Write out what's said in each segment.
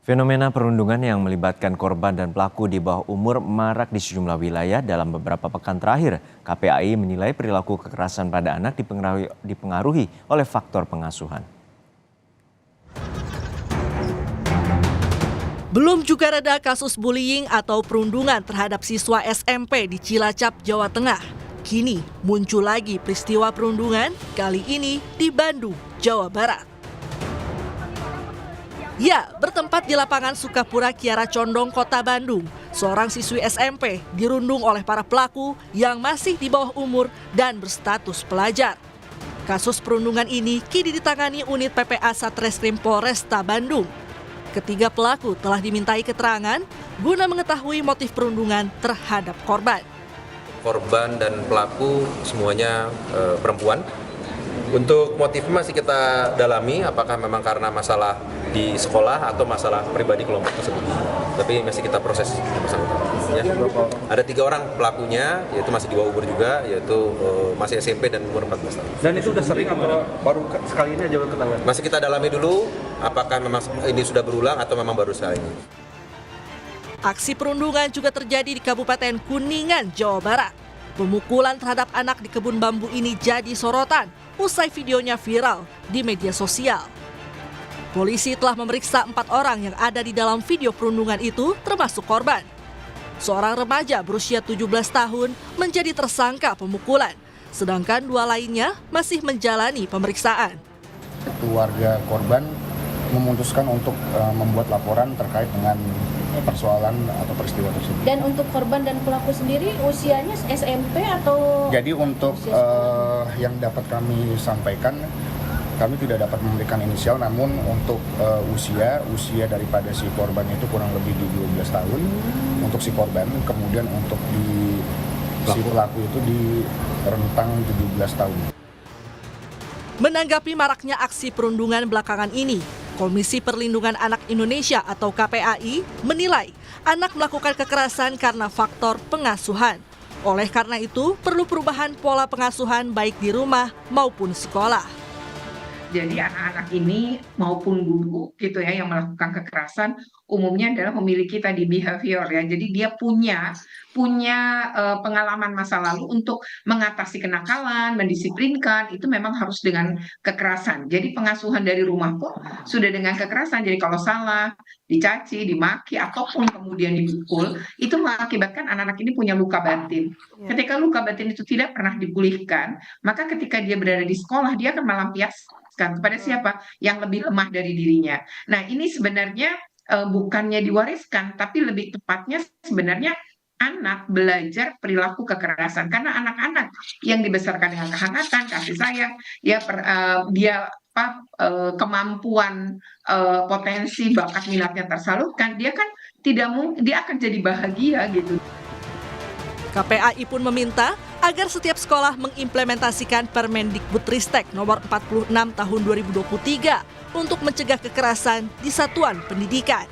Fenomena perundungan yang melibatkan korban dan pelaku di bawah umur marak di sejumlah wilayah dalam beberapa pekan terakhir. KPAI menilai perilaku kekerasan pada anak dipengaruhi oleh faktor pengasuhan. Belum juga reda kasus bullying atau perundungan terhadap siswa SMP di Cilacap, Jawa Tengah. Kini muncul lagi peristiwa perundungan, kali ini di Bandung, Jawa Barat. Ya, bertempat di lapangan Sukapura Kiara Condong, Kota Bandung, seorang siswi SMP dirundung oleh para pelaku yang masih di bawah umur dan berstatus pelajar. Kasus perundungan ini kini ditangani unit PPA Satreskrim Polresta Bandung. Ketiga pelaku telah dimintai keterangan guna mengetahui motif perundungan terhadap korban. Korban dan pelaku semuanya perempuan. Untuk motifnya masih kita dalami, apakah memang karena masalah di sekolah atau masalah pribadi kelompok tersebut. Tapi masih kita proses bersangkutan. Ya. Ada 3 orang pelakunya, yaitu masih di bawah umur juga, yaitu masih SMP dan umur 14 tahun. Dan itu sudah sering atau baru sekali ini aja ketangani? Masih kita dalami dulu, apakah memang ini sudah berulang atau memang baru sekali ini. Aksi perundungan juga terjadi di Kabupaten Kuningan, Jawa Barat. Pemukulan terhadap anak di kebun bambu ini jadi sorotan usai videonya viral di media sosial. Polisi telah memeriksa 4 orang yang ada di dalam video perundungan itu, termasuk korban. Seorang remaja berusia 17 tahun menjadi tersangka pemukulan, sedangkan 2 lainnya masih menjalani pemeriksaan. Keluarga korban memutuskan untuk membuat laporan terkait dengan persoalan atau peristiwa tersebut. Dan untuk korban dan pelaku sendiri usianya SMP atau? Jadi untuk yang dapat kami sampaikan, kami tidak dapat memberikan inisial, namun untuk usia daripada si korban itu kurang lebih di 12 tahun untuk si korban, kemudian untuk si pelaku itu di rentang 17 tahun. Menanggapi maraknya aksi perundungan belakangan ini, Komisi Perlindungan Anak Indonesia atau KPAI menilai anak melakukan kekerasan karena faktor pengasuhan. Oleh karena itu, perlu perubahan pola pengasuhan baik di rumah maupun sekolah. Jadi anak-anak ini maupun guru gitu ya yang melakukan kekerasan umumnya adalah memiliki tadi behavior ya. Jadi dia punya pengalaman masa lalu untuk mengatasi kenakalan, mendisiplinkan itu memang harus dengan kekerasan. Jadi pengasuhan dari rumah pun sudah dengan kekerasan. Jadi kalau salah, dicaci, dimaki ataupun kemudian dipukul, itu mengakibatkan anak-anak ini punya luka batin. Ketika luka batin itu tidak pernah dipulihkan, maka ketika dia berada di sekolah dia akan melampiaskan kepada siapa yang lebih lemah dari dirinya. Nah, ini sebenarnya bukannya diwariskan, tapi lebih tepatnya sebenarnya anak belajar perilaku kekerasan karena anak-anak yang dibesarkan dengan kehangatan, kasih sayang, kemampuan potensi bakat minatnya tersalurkan, dia kan dia akan jadi bahagia gitu. KPAI pun meminta agar setiap sekolah mengimplementasikan Permendikbudristek nomor 46 tahun 2023 untuk mencegah kekerasan di satuan pendidikan.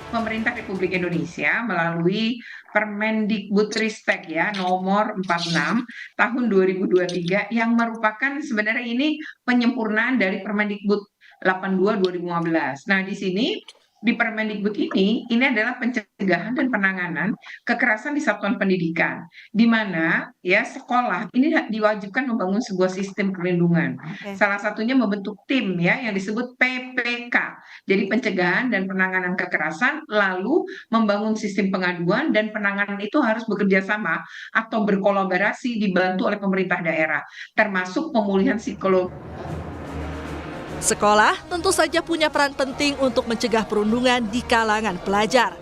Pemerintah Republik Indonesia melalui Permendikbudristek ya nomor 46 tahun 2023 yang merupakan sebenarnya ini penyempurnaan dari Permendikbud 82 2015. Nah, di sini di Permendikbud ini adalah pencegahan dan penanganan kekerasan di satuan pendidikan, di mana ya sekolah ini diwajibkan membangun sebuah sistem perlindungan. Salah satunya membentuk tim ya yang disebut PPK. Jadi pencegahan dan penanganan kekerasan, lalu membangun sistem pengaduan dan penanganan itu harus bekerja sama atau berkolaborasi dibantu oleh pemerintah daerah, termasuk pemulihan psikologi. Sekolah tentu saja punya peran penting untuk mencegah perundungan di kalangan pelajar.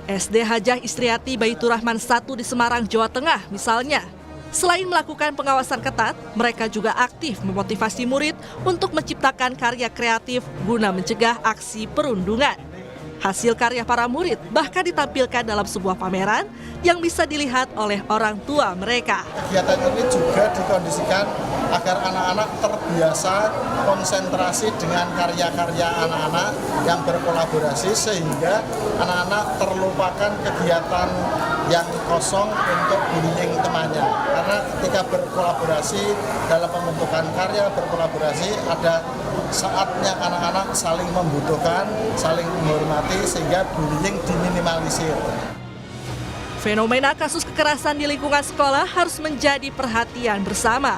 SD Hajah Istriati Baitur Rahman 1 di Semarang, Jawa Tengah misalnya. Selain melakukan pengawasan ketat, mereka juga aktif memotivasi murid untuk menciptakan karya kreatif guna mencegah aksi perundungan. Hasil karya para murid bahkan ditampilkan dalam sebuah pameran yang bisa dilihat oleh orang tua mereka. Kegiatan ini juga dikondisikan agar anak-anak terbiasa konsentrasi dengan karya-karya anak-anak yang berkolaborasi sehingga anak-anak terlupakan kegiatan yang kosong untuk bullying temannya. Karena ketika berkolaborasi dalam pembentukan karya, berkolaborasi ada saatnya anak-anak saling membutuhkan, saling menghormati sehingga bullying diminimalisir. Fenomena kasus kekerasan di lingkungan sekolah harus menjadi perhatian bersama.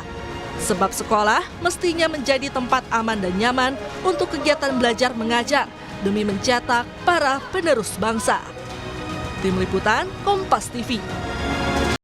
Sebab sekolah mestinya menjadi tempat aman dan nyaman untuk kegiatan belajar mengajar demi mencetak para penerus bangsa. Tim Liputan Kompas TV.